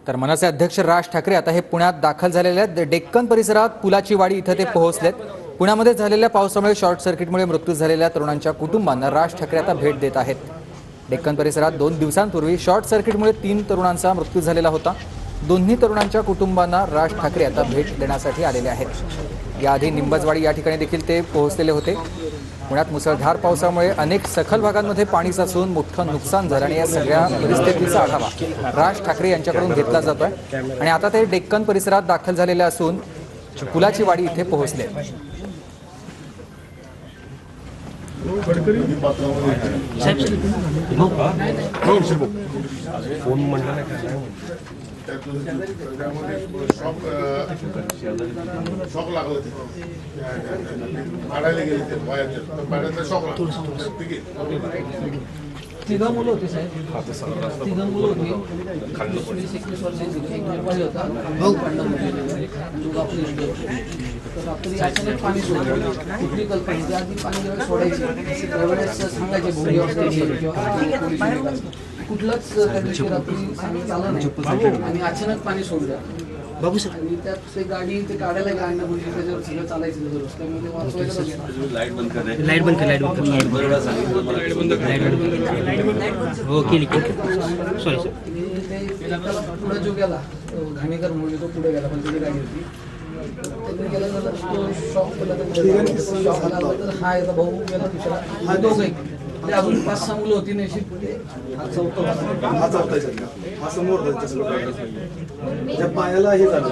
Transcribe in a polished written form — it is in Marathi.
तर मनसे अध्यक्ष राज ठाकरे आता हे पुण्यात दाखल झालेले आहेत। डेक्कन परिसरात पुलाची वाडी इथं ते पोहोचलेत। पुण्यामध्ये झालेल्या पावसामुळे शॉर्ट सर्किटमुळे मृत्यू झालेल्या तरुणांच्या कुटुंबांना राज ठाकरे आता भेट देत आहेत। डेक्कन परिसरात 2 दिवसांपूर्वी शॉर्ट सर्किटमुळे 3 तरुणांचा मृत्यू झालेला होता। दोन्ही तरुणांच्या कुटुंबांना राज ठाकरे आता भेट देण्यासाठी आलेले आहेत। याआधी निंबजवाडी या ठिकाणी देखील ते पोहोचलेले होते। पुण्यात मुसळधार पावसामुळे अनेक सखल भागांमध्ये पाणी साचून मोठं नुकसान झालं आणि या सगळ्या परिस्थितीचा आढावा राज ठाकरे यांच्याकडून घेतला जातोय आणि आता ते डेक्कन परिसरात दाखल झालेले असून पुलाची वाडी इथे पोहोचले। शॉक लागला काढायला गेले ते पाण्याचा शॉक तिघ मुलं होती साहेब, तिघ मुलं होती। 21 वर्षाची एक नेपाळी होता, रात्री अचानक पाणी सोडलं। कुठली कल्पना होती आधी पाणी जेव्हा सोडायची त्यावेळेस सांगायचे भोगी किंवा कुठलंच त्या दिवशी रात्री चाललं नाही आणि अचानक पाणी सोडलं बाबू सर। आणि त्यात ते गाडी ते काढायला गाडीनं बोलली, त्याच्यावर सगळं चालायचं दररोज, त्यामुळे वाचवायचं। लाईट बंद कर, लाईट बंद कर, लाईट बंद कर, लाईट बंद कर। हो केली सॉरी सर। त्याला पुढे जो गेला घाणेकर म्हणून तो पुढे गेला, पण त्याची गाडी होती त्याने गेला झाला तो शॉक केला, शॉक आला तर हा याचा भाऊ गेला दुसरा, हा दोघं ते अजून 5-6 मुलं होती नशीब हा चौथा समोर त्या पायाला हे झालं।